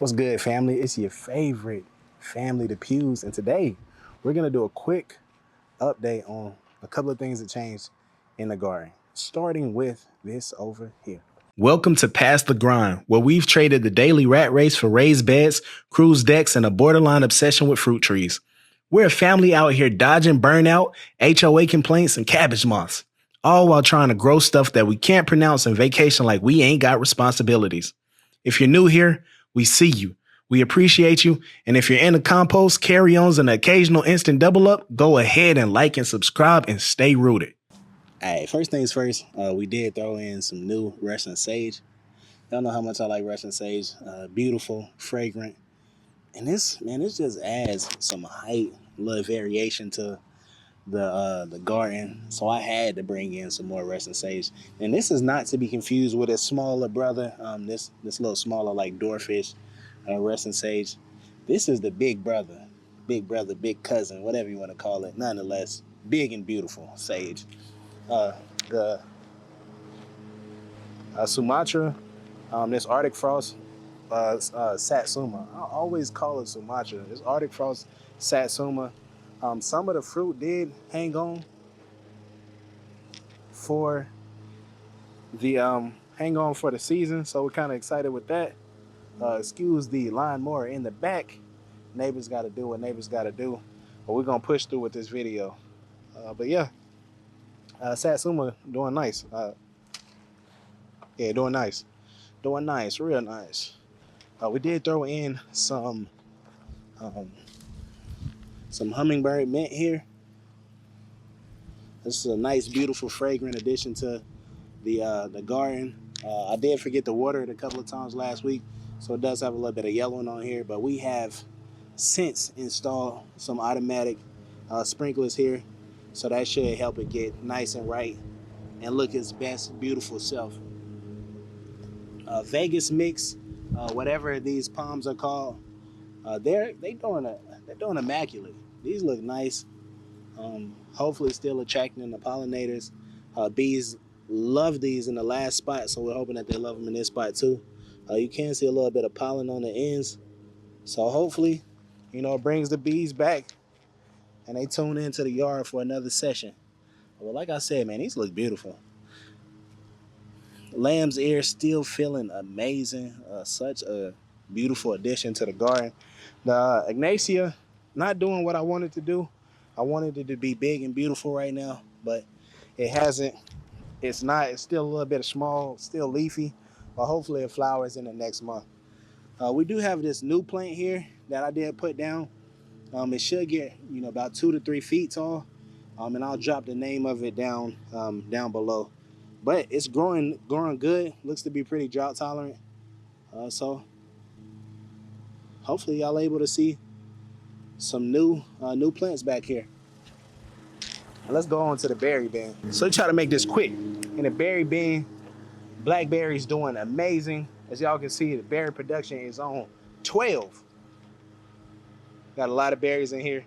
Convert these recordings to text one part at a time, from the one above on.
What's good, family? It's your favorite family, the Pews, and today we're gonna do a quick update on a couple of things that changed in the garden, starting with this over here. Welcome to Past the Grind, where we've traded the daily rat race for raised beds, cruise decks, and a borderline obsession with fruit trees. We're a family out here dodging burnout, HOA complaints, and cabbage moths, all while trying to grow stuff that we can't pronounce and vacation like we ain't got responsibilities. If you're new here, we see you. We appreciate you. And if you're into compost, carry-ons, and occasional instant double up, go ahead and like and subscribe and stay rooted. All right, first things first, we did throw in some new Russian sage. Y'all know how much I like Russian sage. Beautiful, fragrant. And this just adds some height, a little variation to the garden. So I had to bring in some more Russian sage. And this is not to be confused with a smaller brother. This little smaller like dwarfish Russian sage. This is the big brother, big cousin, whatever you want to call it. Nonetheless, big and beautiful sage. The Sumatra, this Arctic frost Satsuma. I always call it Sumatra. This Arctic frost Satsuma. Some of the fruit did hang on for the season, so we're kind of excited with that. Excuse the lawnmower in the back. Neighbors got to do what neighbors got to do, but we're gonna push through with this video. But yeah, Satsuma doing nice. Yeah, doing nice, real nice. We did throw in some hummingbird mint here. This is a nice, beautiful, fragrant addition to the garden. I did forget to water it a couple of times last week, so it does have a little bit of yellowing on here, but we have since installed some automatic sprinklers here, so that should help it get nice and right and look its best, beautiful self. Vegas mix, whatever these palms are called, they're doing immaculate. These look nice. Hopefully still attracting the pollinators. Bees love these in the last spot, so we're hoping that they love them in this spot too. You can see a little bit of pollen on the ends, so hopefully, it brings the bees back and they tune into the yard for another session. Well, like I said, man, these look beautiful. Lamb's ear still feeling amazing. Such a beautiful addition to the garden. The Ignacia, not doing what I wanted to do. I wanted it to be big and beautiful right now, but it hasn't. It's not. It's still a little bit small, still leafy, but hopefully it flowers in the next month. We do have this new plant here that I did put down. It should get about 2 to 3 feet tall, and I'll drop the name of it down below. But it's growing good. Looks to be pretty drought tolerant. So hopefully y'all able to see some new plants back here. Let's go on to the berry bin. So try to make this quick. In the berry bin, blackberries doing amazing. As y'all can see, the berry production is on 12. Got a lot of berries in here.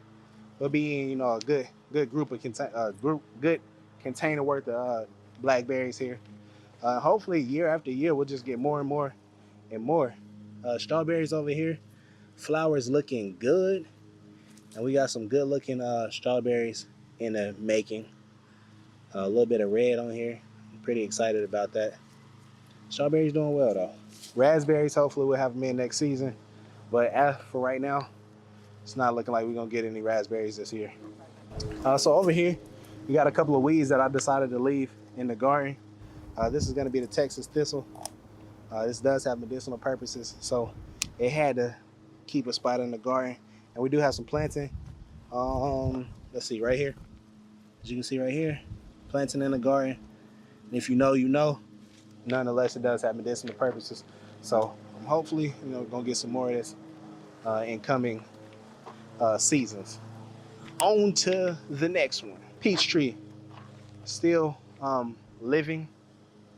We'll be in a good group of good container worth of blackberries here. Hopefully year after year we'll just get more and more and more. Strawberries over here, flowers looking good, and we got some good looking strawberries in the making. A little bit of red on here. I'm pretty excited about that. Strawberries doing well though. Raspberries, hopefully we'll have them in next season, but as for right now, it's not looking like we're gonna get any raspberries this year. So over here we got a couple of weeds that I decided to leave in the garden. This is gonna be the Texas thistle. This does have medicinal purposes, so it had to keep a spot in the garden. And we do have some planting. Let's see, right here. As you can see right here, planting in the garden. And if you know, you know. Nonetheless, it does have medicinal purposes. So I'm hopefully, gonna get some more of this in coming seasons. On to the next one. Peach tree, still living,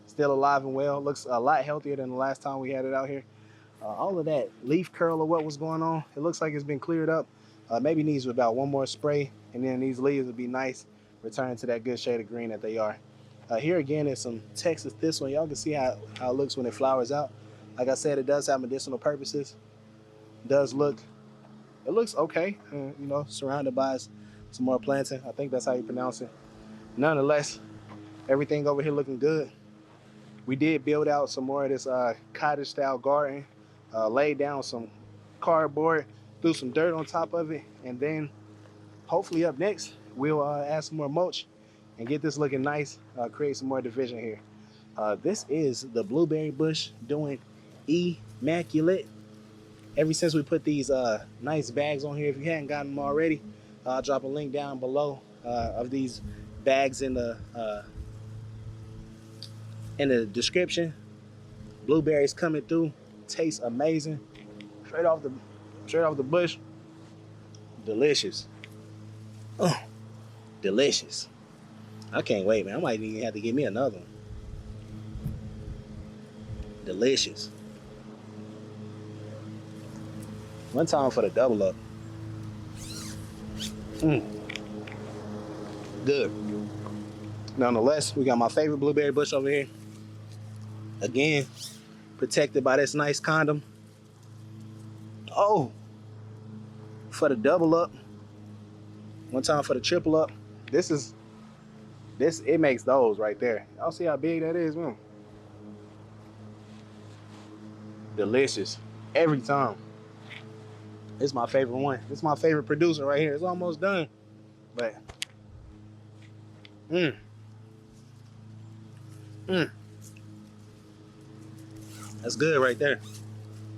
still alive and well. Looks a lot healthier than the last time we had it out here. All of that leaf curl or what was going on, it looks like it's been cleared up. Maybe needs about one more spray, and then these leaves will be nice, returning to that good shade of green that they are. Here again is some Texas thistle. Y'all can see how it looks when it flowers out. Like I said, it does have medicinal purposes. does look, it looks okay. You know, surrounded by some more planting. I think that's how you pronounce it. Nonetheless, everything over here looking good. We did build out some more of this cottage style garden, laid down some cardboard, threw some dirt on top of it, and then hopefully up next, we'll add some more mulch and get this looking nice, create some more division here. This is the blueberry bush doing immaculate. Ever since we put these nice bags on here, if you hadn't gotten them already, I'll drop a link down below of these bags in the description. Blueberries coming through, tastes amazing. Straight off the bush, delicious. Oh, delicious. I can't wait, man. I might even have to get me another one. Delicious. One time for the double up. Good. Nonetheless, we got my favorite blueberry bush over here. Again, protected by this nice condom. Oh, for the double up. One time for the triple up. It makes those right there. Y'all see how big that is, man? Delicious. Every time. It's my favorite one. It's my favorite producer right here. It's almost done. But, that's good right there.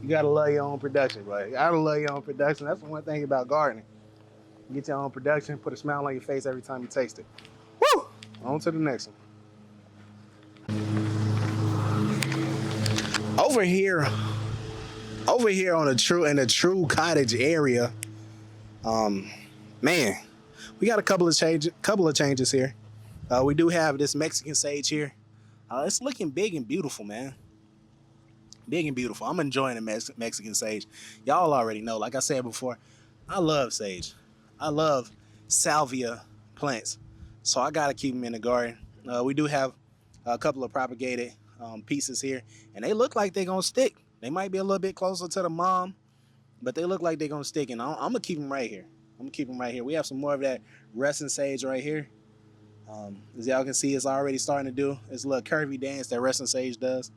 You gotta love your own production, bro. You gotta love your own production. That's the one thing about gardening. You get your own production, put a smile on your face every time you taste it. Woo! On to the next one. Over here on in the true cottage area, man, we got a couple of changes here. We do have this Mexican sage here. It's looking big and beautiful, man. Big and beautiful. I'm enjoying the Mexican sage. Y'all already know, like I said before, I love sage. I love salvia plants. So I gotta keep them in the garden. We do have a couple of propagated pieces here, and they look like they're gonna stick. They might be a little bit closer to the mom, but they look like they're gonna stick, and I'm gonna keep them right here. We have some more of that Russet sage right here. As y'all can see, it's already starting to do its little curvy dance that Russet sage does,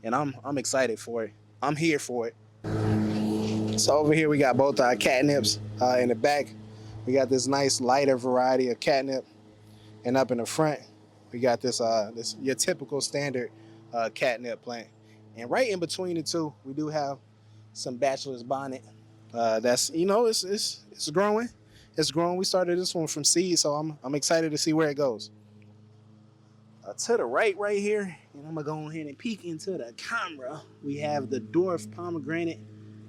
and I'm excited for it. I'm here for it. So over here we got both our catnips in the back. We got this nice lighter variety of catnip, and up in the front we got this your typical standard catnip plant. And right in between the two, we do have some bachelor's bonnet. That's, you know, it's growing. It's growing. We started this one from seed, so I'm excited to see where it goes. To the right here, and I'm gonna go ahead and peek into the camera. We have the dwarf pomegranate,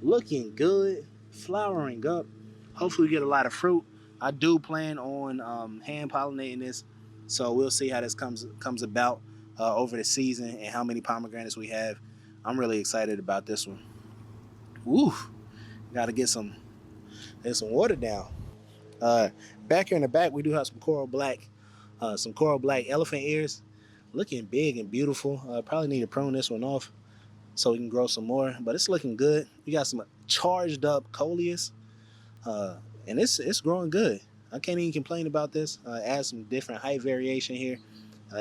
looking good, flowering up. Hopefully we get a lot of fruit. I do plan on hand pollinating this, so we'll see how this comes about over the season and how many pomegranates we have. I'm really excited about this one. Woo! Got to get some water down. Back here in the back, we do have some coral black elephant ears, looking big and beautiful. Probably need to prune this one off so we can grow some more, but it's looking good. We got some charged up coleus, and it's growing good. I can't even complain about this. Add some different height variation here.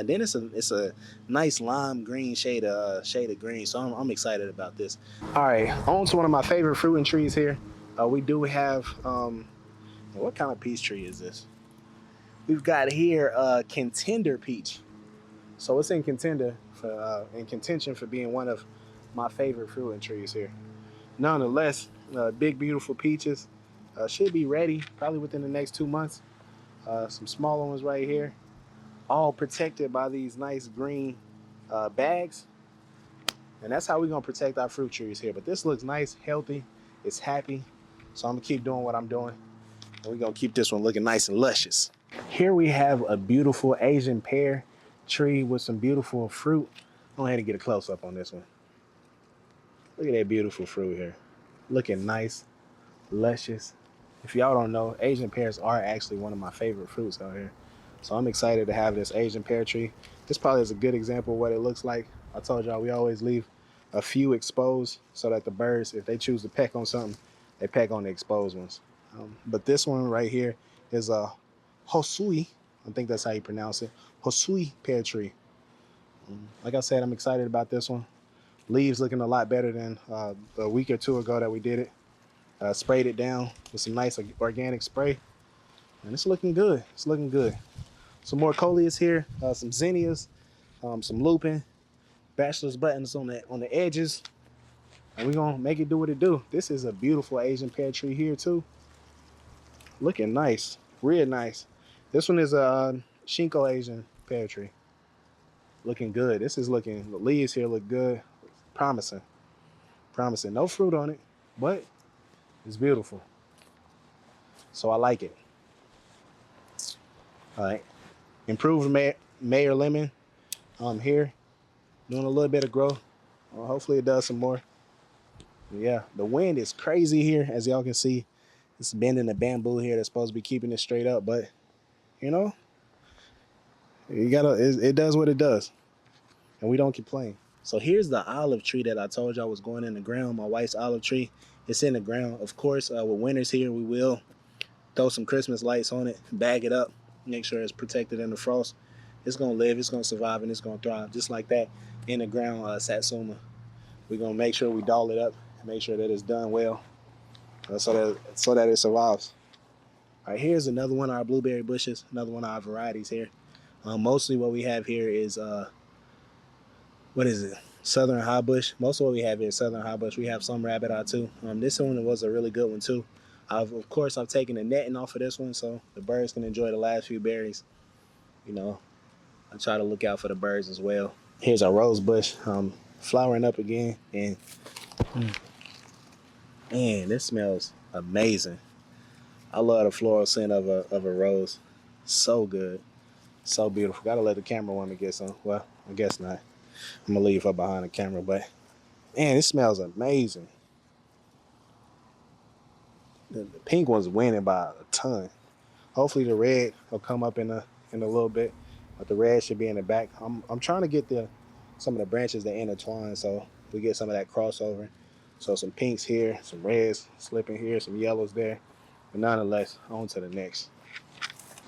Then it's a nice lime green shade of green, so I'm excited about this. All right, on to one of my favorite fruiting trees here. We do have what kind of peach tree is this? We've got here contender peach. So it's in contention for being one of my favorite fruiting trees here. Nonetheless, big beautiful peaches should be ready probably within the next 2 months. Some smaller ones right here, all protected by these nice green bags. And that's how we're gonna protect our fruit trees here. But this looks nice, healthy, it's happy. So I'm gonna keep doing what I'm doing. And we're gonna keep this one looking nice and luscious. Here we have a beautiful Asian pear tree with some beautiful fruit. Go ahead and get a close up on this one. Look at that beautiful fruit here. Looking nice, luscious. If y'all don't know, Asian pears are actually one of my favorite fruits out here. So I'm excited to have this Asian pear tree. This probably is a good example of what it looks like. I told y'all we always leave a few exposed so that the birds, if they choose to peck on something, they peck on the exposed ones. But this one right here is a Hosui. I think that's how you pronounce it. Hosui pear tree. Like I said, I'm excited about this one. Leaves looking a lot better than a week or two ago that we did it. Sprayed it down with some nice organic spray, and it's looking good. It's looking good. Some more coleus here, some zinnias, some lupin, bachelor's buttons on the edges, and we're gonna make it do what it do. This is a beautiful Asian pear tree here too. Looking nice, real nice. This one is a Shinko Asian pear tree. Looking good. This is looking, the leaves here look good. Promising. Promising. No fruit on it, but it's beautiful. So I like it. All right. Improved Mayor Lemon here. Doing a little bit of growth. Well, hopefully it does some more. Yeah, the wind is crazy here, as y'all can see. It's bending the bamboo here that's supposed to be keeping it straight up, but you know, it does what it does, and we don't complain. So here's the olive tree that I told y'all was going in the ground. My wife's olive tree. It's in the ground. Of course, with winter's here, we will throw some Christmas lights on it, bag it up, make sure it's protected in the frost. It's gonna live, it's gonna survive, and it's gonna thrive just like that in the ground satsuma. We're gonna make sure we doll it up, make sure that it's done well, so that it survives. All right, here's another one of our blueberry bushes, another one of our varieties here. Mostly what we have here is what is it? Southern high bush. Most of what we have here is southern high bush. We have some rabbit eye too. This one was a really good one too. Of course, I've taken the netting off of this one so the birds can enjoy the last few berries. You know, I try to look out for the birds as well. Here's our rose bush flowering up again, and man, this smells amazing. I love the floral scent of a rose. So good, so beautiful. Gotta let the camera woman get some. Well, I guess not. I'm gonna leave her behind the camera, but man, it smells amazing. The pink one's winning by a ton. Hopefully the red will come up in a little bit, but the red should be in the back. I'm trying to get some of the branches that intertwine so we get some of that crossover. So some pinks here, some reds slipping here, some yellows there, but nonetheless, on to the next.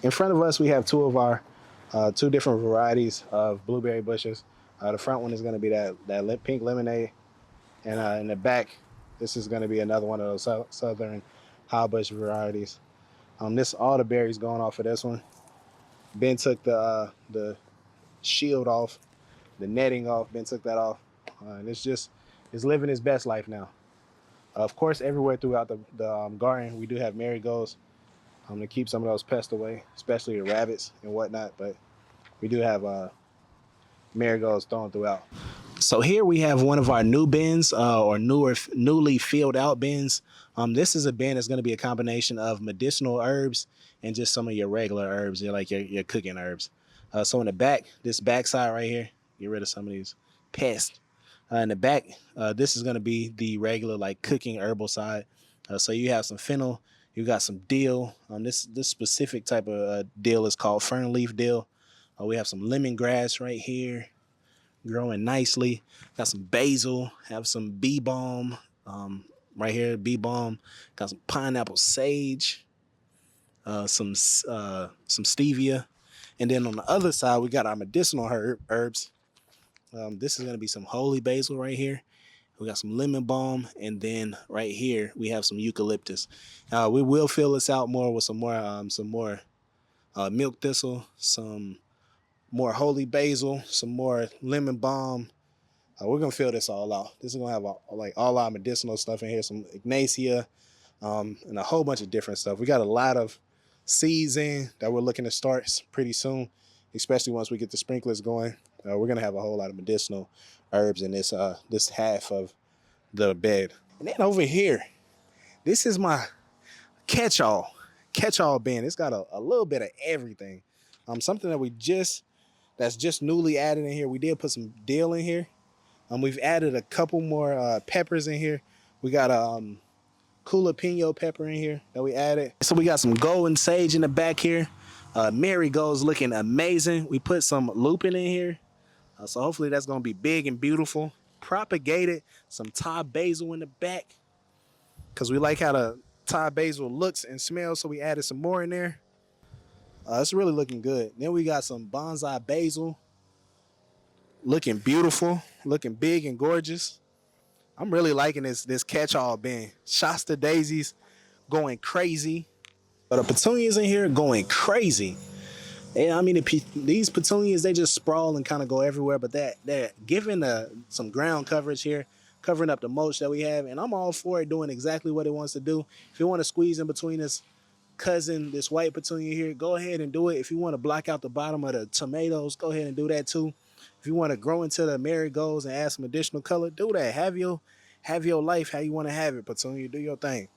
In front of us, we have two of our two different varieties of blueberry bushes. The front one is going to be that pink lemonade, and in the back, this is going to be another one of those southern high bush varieties. All the berries going off of this one. Ben took the shield off, the netting off. Ben took that off, and it's living its best life now. Of course, everywhere throughout the garden, we do have marigolds to keep some of those pests away, especially the rabbits and whatnot. But we do have marigolds thrown throughout. So here we have one of our new bins or newly filled out bins. This is a bin that's going to be a combination of medicinal herbs and just some of your regular herbs, like your cooking herbs. So in the back, this back side right here, get rid of some of these pests. In the back, this is going to be the regular like cooking herbal side. So you have some fennel, you got some dill. This specific type of dill is called fern leaf dill. We have some lemongrass right here, growing nicely. Got some basil, have some bee balm right here, bee balm. Got some pineapple sage, some stevia. And then on the other side, we got our medicinal herbs. This is going to be some holy basil right here. We got some lemon balm, and then right here we have some eucalyptus. We will fill this out more with some more milk thistle, some more holy basil, some more lemon balm. We're gonna fill this all out. This is gonna have all our medicinal stuff in here, some ignatia, and a whole bunch of different stuff. We got a lot of seeds in that we're looking to start pretty soon, especially once we get the sprinklers going. We're gonna have a whole lot of medicinal herbs in this half of the bed. And then over here, this is my catch-all bin. It's got a little bit of everything. Something that's just newly added in here. We did put some dill in here. We've added a couple more peppers in here. We got a jalapeno pepper in here that we added. So we got some golden sage in the back here. Marigolds looking amazing. We put some lupin in here. So hopefully that's gonna be big and beautiful. Propagated some Thai basil in the back. because we like how the Thai basil looks and smells, so we added some more in there. It's really looking good. Then we got some bonsai basil, looking beautiful, looking big and gorgeous. I'm really liking this catch-all bin. Shasta daisies going crazy. But the petunias in here going crazy. And I mean, these petunias, they just sprawl and kind of go everywhere. But they're giving some ground coverage here, covering up the mulch that we have. And I'm all for it doing exactly what it wants to do. If you want to squeeze in between this cousin, this white petunia here, go ahead and do it. If you want to block out the bottom of the tomatoes, go ahead and do that too. If you want to grow into the marigolds and add some additional color, do that. Have your life how you want to have it, petunia. Do your thing.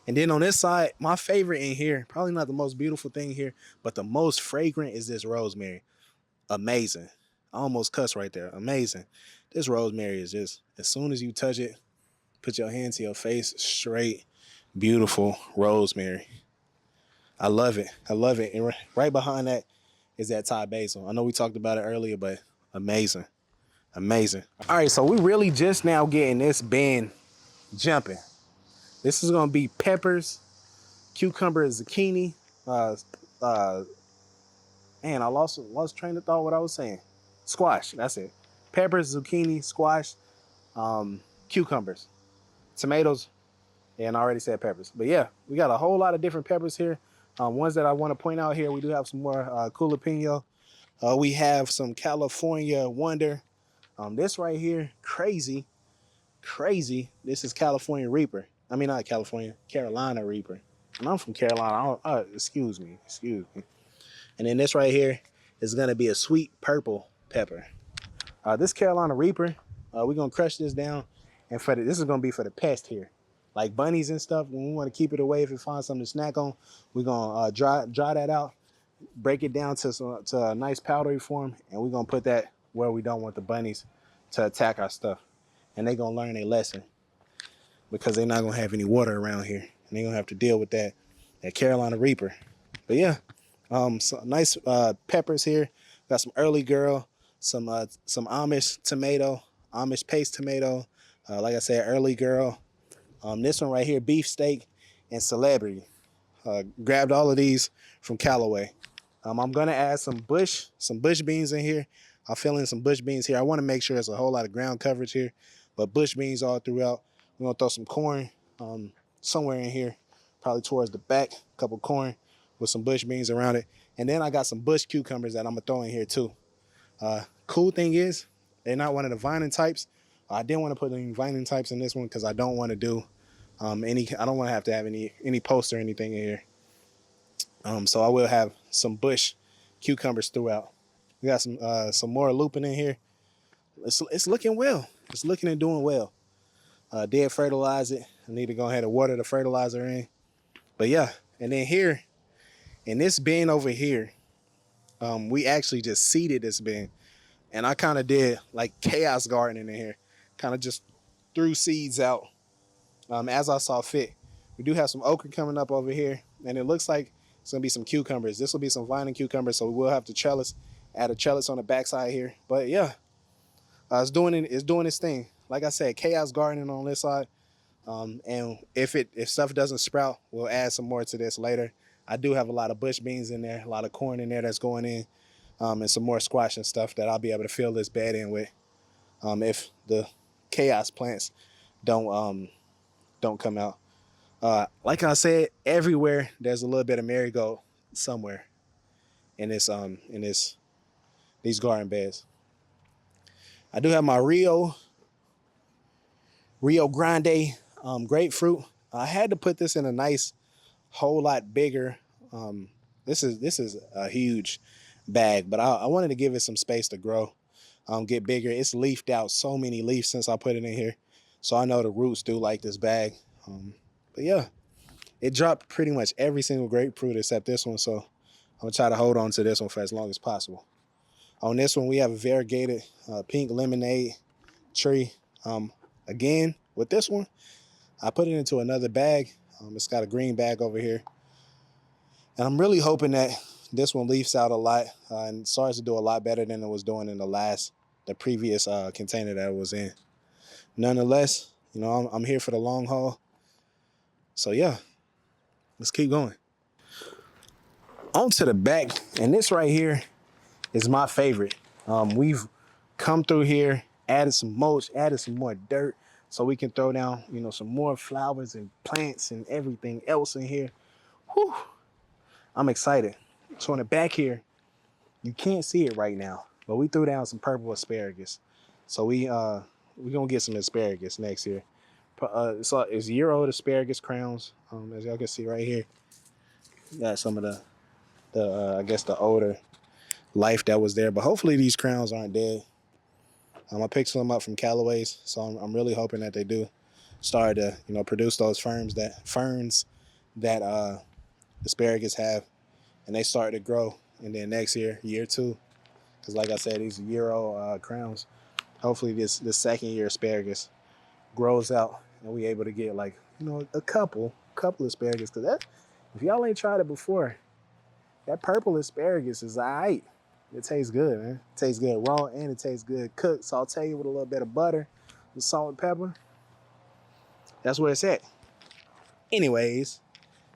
And then on this side, my favorite in here, probably not the most beautiful thing here, but the most fragrant is this rosemary. Amazing. I almost cuss right there. Amazing. This rosemary is just, as soon as you touch it, put your hand to your face, straight, beautiful rosemary. I love it. I love it. And right behind that is that Thai basil. I know we talked about it earlier, but amazing. Amazing. All right, so we really just now getting this bin jumping. This is gonna be peppers, cucumber, zucchini. Man, I lost train of thought what I was saying. Squash, that's it. Peppers, zucchini, squash, cucumbers, tomatoes, and I already said peppers. But yeah, we got a whole lot of different peppers here. Ones that I want to point out here, we do have some more jalapeno. We have some California Wonder. This right here, crazy. This is California Reaper. I mean, not California, Carolina Reaper. And I'm from Carolina. Excuse me. And then this right here is going to be a sweet purple pepper. This Carolina Reaper, we're going to crush this down. And this is going to be for the pest here. Like bunnies and stuff, when we want to keep it away, if we find something to snack on, we're going to dry that out, break it down to a nice powdery form, and we're going to put that where we don't want the bunnies to attack our stuff. And they're going to learn a lesson because they're not going to have any water around here. And they're going to have to deal with that Carolina Reaper. But yeah, some nice peppers here. Got some early girl, some Amish tomato, Amish paste tomato. Like I said, early girl. This one right here, beefsteak and celebrity. Grabbed all of these from Callaway. I'm gonna add some bush beans in here. I'll fill in some bush beans here. I want to make sure there's a whole lot of ground coverage here, but bush beans all throughout. We're gonna throw some corn somewhere in here, probably towards the back. A couple corn with some bush beans around it, and then I got some bush cucumbers that I'm gonna throw in here too. Cool thing is, they're not one of the vining types. I didn't want to put any vining types in this one because I don't want to do I don't want to have any post or anything in here. So I will have some bush cucumbers throughout. We got some more lupin in here. It's looking well. It's looking and doing well. Did fertilize it. I need to go ahead and water the fertilizer in. But yeah, and then here, in this bin over here, we actually just seeded this bin. And I kind of did like chaos gardening in here. Kind of just threw seeds out as I saw fit. We do have some okra coming up over here. And it looks like it's going to be some cucumbers. This will be some vining cucumbers, so we will have to add a trellis on the backside here. But yeah, it's doing its thing. Like I said, chaos gardening on this side. And if stuff doesn't sprout, we'll add some more to this later. I do have a lot of bush beans in there, a lot of corn in there that's going in, and some more squash and stuff that I'll be able to fill this bed in with. If the chaos plants don't come out. Like I said, everywhere there's a little bit of marigold somewhere in these garden beds. I do have my Rio Grande grapefruit. I had to put this in a nice, whole lot bigger. This is a huge bag, but I wanted to give it some space to grow, get bigger. It's leafed out so many leaves since I put it in here, so I know the roots do like this bag. But yeah, it dropped pretty much every single grapefruit except this one, so I'm gonna try to hold on to this one for as long as possible. On this one, we have a variegated pink lemonade tree. Again, with this one, I put it into another bag. It's got a green bag over here. And I'm really hoping that this one leaves out a lot and starts to do a lot better than it was doing in the previous container that it was in. Nonetheless, I'm here for the long haul. So yeah, let's keep going. On to the back, and this right here is my favorite. We've come through here, added some mulch, added some more dirt, so we can throw down, some more flowers and plants and everything else in here. Whew, I'm excited. So in the back here, you can't see it right now, but we threw down some purple asparagus. So we gonna get some asparagus next year. It's year-old asparagus crowns. As y'all can see right here, got some of the I guess the older life that was there, but hopefully these crowns aren't dead. I picked some up from Callaway's, so I'm really hoping that they do start to produce those ferns that asparagus have, and they start to grow. And then next year two, because like I said, these year-old crowns. Hopefully this second year asparagus grows out and we able to get like a couple asparagus. Because that, if y'all ain't tried it before, that purple asparagus is alright. It tastes good, man. It tastes good raw and it tastes good cooked. Saute with a little bit of butter, and salt and pepper. That's where it's at. Anyways,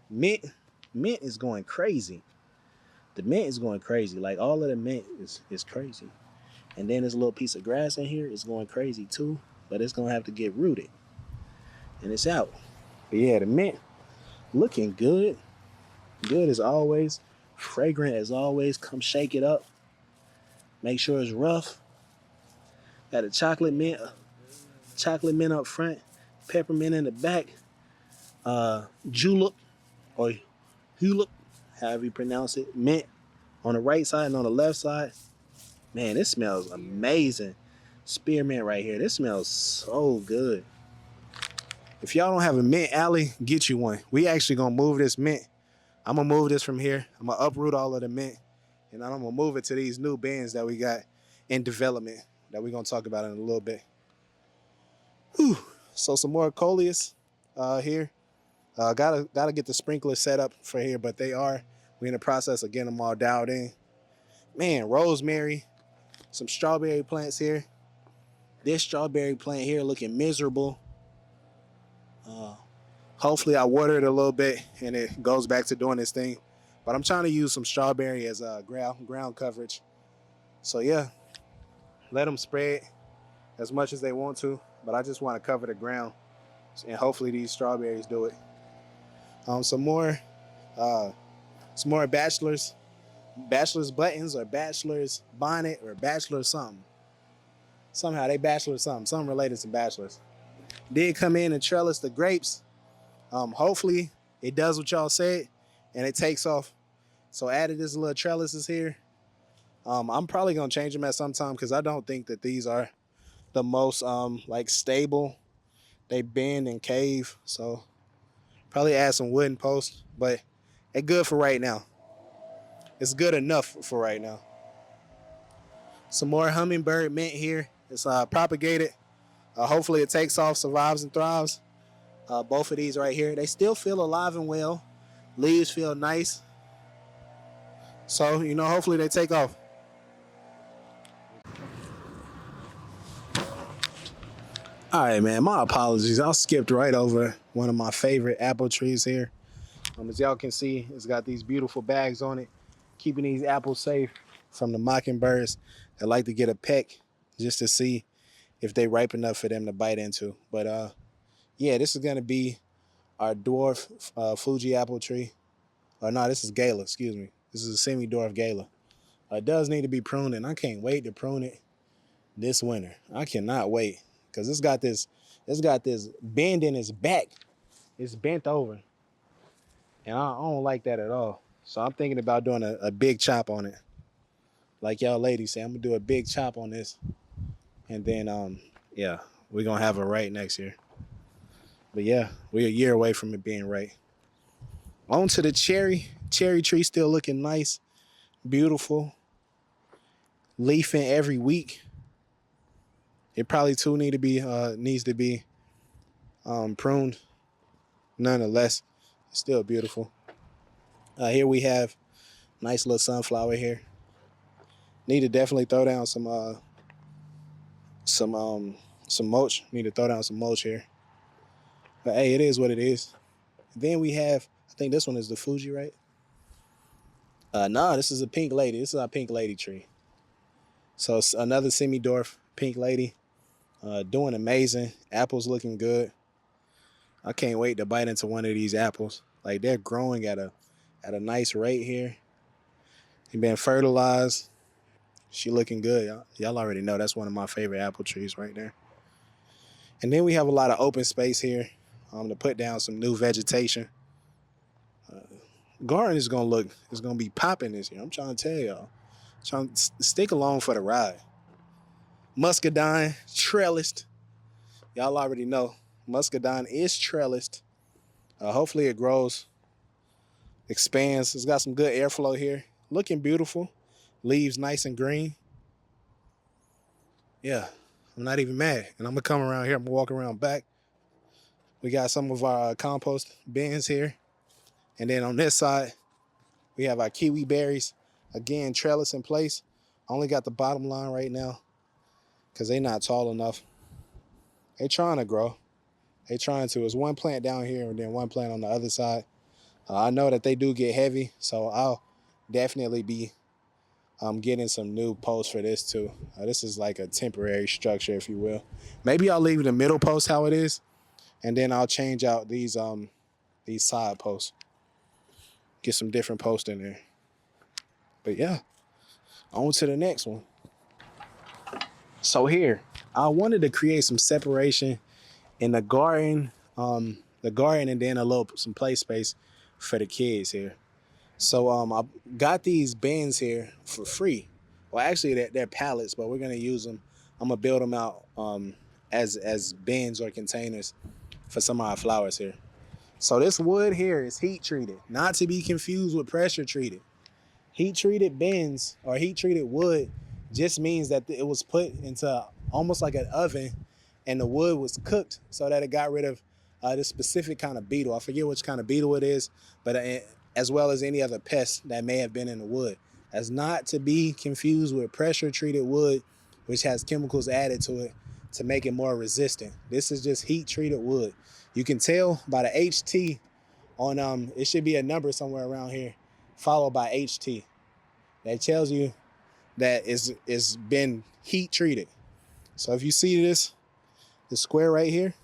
mint is going crazy. The mint is going crazy. Like all of the mint is crazy. And then this little piece of grass in here is going crazy too, but it's gonna have to get rooted. And it's out. But yeah, the mint looking good. Good as always. Fragrant as always. Come shake it up. Make sure it's rough. Got a chocolate mint up front, peppermint in the back, julep or hulep, however you pronounce it, mint on the right side and on the left side. Man, this smells amazing. Spearmint right here. This smells so good. If y'all don't have a mint alley, get you one. We actually gonna move this mint. I'm gonna move this from here. I'm gonna uproot all of the mint, and then I'm gonna move it to these new bins that we got in development that we're gonna talk about in a little bit. Whew. So some more coleus here. Gotta get the sprinklers set up for here, but we're in the process of getting them all dialed in. Man, rosemary, some strawberry plants here. This strawberry plant here looking miserable. Hopefully I water it a little bit and it goes back to doing this thing. But I'm trying to use some strawberry as ground coverage. So yeah, let them spread as much as they want to, but I just want to cover the ground, and hopefully these strawberries do it. Some more bachelor's buttons or bachelor's bonnet or bachelor something. Somehow they bachelor something related to bachelors. Did come in and trellis the grapes. Hopefully it does what y'all said and it takes off. So added this little trellises here. I'm probably gonna change them at some time because I don't think that these are the most like stable. They bend and cave, so probably add some wooden posts, but it's good for right now. It's good enough for right now. Some more hummingbird mint here. It's propagated. Hopefully it takes off, survives and thrives. Both of these right here, they still feel alive and well. Leaves feel nice. So, hopefully they take off. All right, man, my apologies. I skipped right over one of my favorite apple trees here. As y'all can see, it's got these beautiful bags on it, keeping these apples safe from the mockingbirds that like to get a peck just to see if they ripe enough for them to bite into. But yeah, this is gonna be our dwarf Fuji apple tree. No, this is Gala, excuse me. This is a semi-dwarf Gala. It does need to be pruned, and I can't wait to prune it this winter. I cannot wait because it's got this bend in its back. It's bent over, and I don't like that at all. So I'm thinking about doing a big chop on it. Like y'all ladies say, I'm gonna do a big chop on this, and then yeah, we're gonna have it right next year. But yeah, we're a year away from it being right. On to the cherry tree, still looking nice, beautiful, leafing every week. It probably too needs to be pruned. Nonetheless, it's still beautiful. Here we have nice little sunflower here. Need to definitely throw down some mulch. Need to throw down some mulch here. But hey, it is what it is. Then we have, I think this one is the Fuji, right? Nah, this is a pink lady. This is our pink lady tree. So it's another semi-dwarf pink lady, doing amazing. Apples looking good. I can't wait to bite into one of these apples. Like they're growing at a nice rate here. They've been fertilized. She looking good. Y'all already know that's one of my favorite apple trees right there. And then we have a lot of open space here to put down some new vegetation. Garden is it's gonna be popping this year. I'm trying to tell y'all. Trying to stick along for the ride. Muscadine, trellised. Y'all already know. Muscadine is trellised. Hopefully it grows, expands. It's got some good airflow here. Looking beautiful. Leaves nice and green. Yeah, I'm not even mad. And I'm gonna come around here. I'm gonna walk around back. We got some of our compost bins here. And then on this side, we have our kiwi berries. Again, trellis in place. Only got the bottom line right now because they're not tall enough. They're trying to grow. They're trying to. There's one plant down here and then one plant on the other side. I know that they do get heavy, so I'll definitely be getting some new posts for this too. This is like a temporary structure, if you will. Maybe I'll leave the middle post how it is, and then I'll change out these side posts. Get some different posts in there. But yeah, on to the next one. So here, I wanted to create some separation in the garden, and then some play space for the kids here. So I got these bins here for free. Well, actually they're pallets, but we're gonna use them. I'm gonna build them out as bins or containers for some of our flowers here. So this wood here is heat treated, not to be confused with pressure treated. Heat treated bins or heat treated wood just means that it was put into almost like an oven and the wood was cooked so that it got rid of this specific kind of beetle. I forget which kind of beetle it is, but as well as any other pests that may have been in the wood. That's not to be confused with pressure treated wood, which has chemicals added to it to make it more resistant. This is just heat treated wood. You can tell by the HT on, it should be a number somewhere around here, followed by HT. That tells you that it's been heat treated. So if you see this square right here,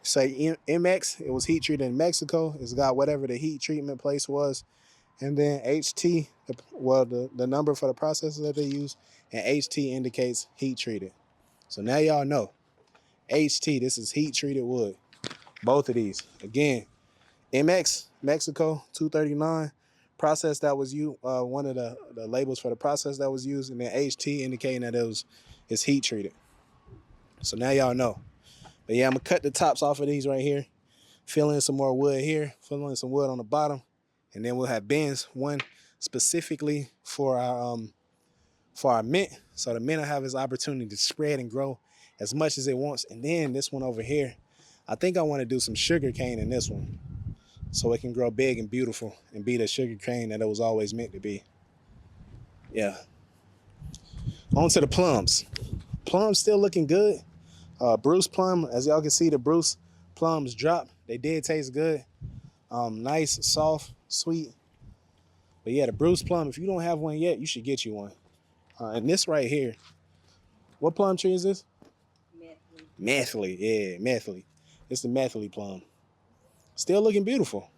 say MX, it was heat treated in Mexico. It's got whatever the heat treatment place was. And then HT, the number for the processes that they use, and HT indicates heat treated. So now y'all know. HT, this is heat treated wood. Both of these. Again, MX, Mexico, 239. Process that was used, one of the labels for the process that was used, and then HT indicating that it's heat treated. So now y'all know. But yeah, I'm gonna cut the tops off of these right here, fill in some more wood here, fill in some wood on the bottom, and then we'll have bins, one specifically for our mint, so the mint will have its opportunity to spread and grow as much as it wants. And then this one over here, I think I want to do some sugar cane in this one, so it can grow big and beautiful and be the sugar cane that it was always meant to be. Yeah. On to the plums. Plums still looking good. Bruce plum, as y'all can see, the Bruce plums drop. They did taste good. Nice, soft, sweet. But yeah, the Bruce plum, if you don't have one yet, you should get you one. And this right here, what plum tree is this? Methley. Yeah, Methley. It's the Methley plum. Still looking beautiful.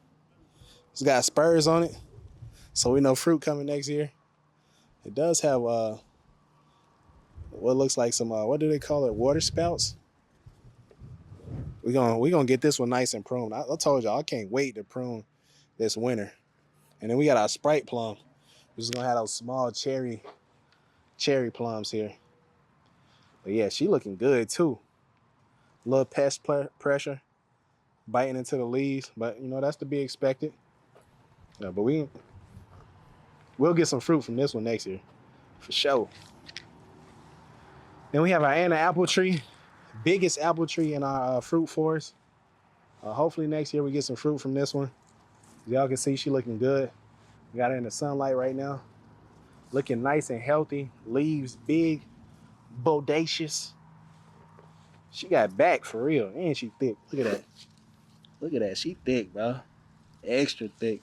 It's got spurs on it, so we know fruit coming next year. It does have what looks like some what do they call it? Water spouts. We're gonna get this one nice and pruned. I told y'all I can't wait to prune this winter. And then we got our Sprite plum. We're just gonna have those small cherry plums here. But yeah, she looking good too. A little pest pressure biting into the leaves, but you know that's to be expected. Yeah, but we'll get some fruit from this one next year, for sure. Then we have our Anna apple tree, biggest apple tree in our fruit forest. Hopefully next year we get some fruit from this one. As y'all can see, she looking good. We got her in the sunlight right now. Looking nice and healthy. Leaves big, bodacious. She got back for real, and she thick. Look at that. Look at that. She thick, bro. Extra thick.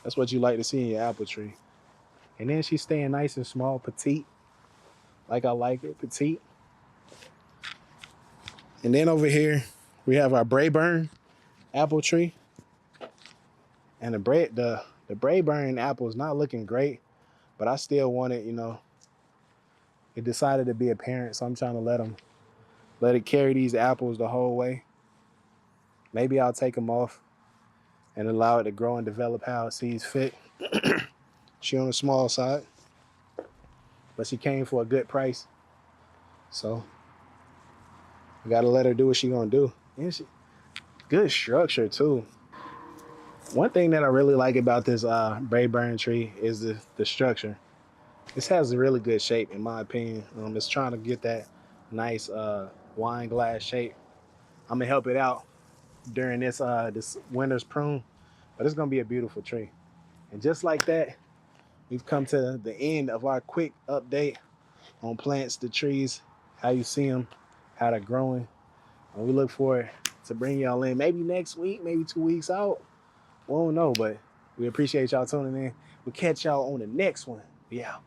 That's what you like to see in your apple tree. And then she's staying nice and small, petite. Like I like it, petite. And then over here, we have our Brayburn apple tree. And the Brayburn apple is not looking great, but I still want it, you know. It decided to be a parent, so I'm trying to let it carry these apples the whole way. Maybe I'll take them off and allow it to grow and develop how it sees fit. She on the small side, but she came for a good price. So I gotta let her do what she gonna do. And she good structure too. One thing that I really like about this Brayburn tree is the structure. This has a really good shape in my opinion. It's trying to get that nice wine glass shape. I'm gonna help it out during this winter's prune, but it's gonna be a beautiful tree. And just like that, we've come to the end of our quick update on plants, the trees, how you see them, how they're growing. And we look forward to bring y'all in maybe next week, maybe 2 weeks out. We don't know, but we appreciate y'all tuning in. We'll catch y'all on the next one. We out.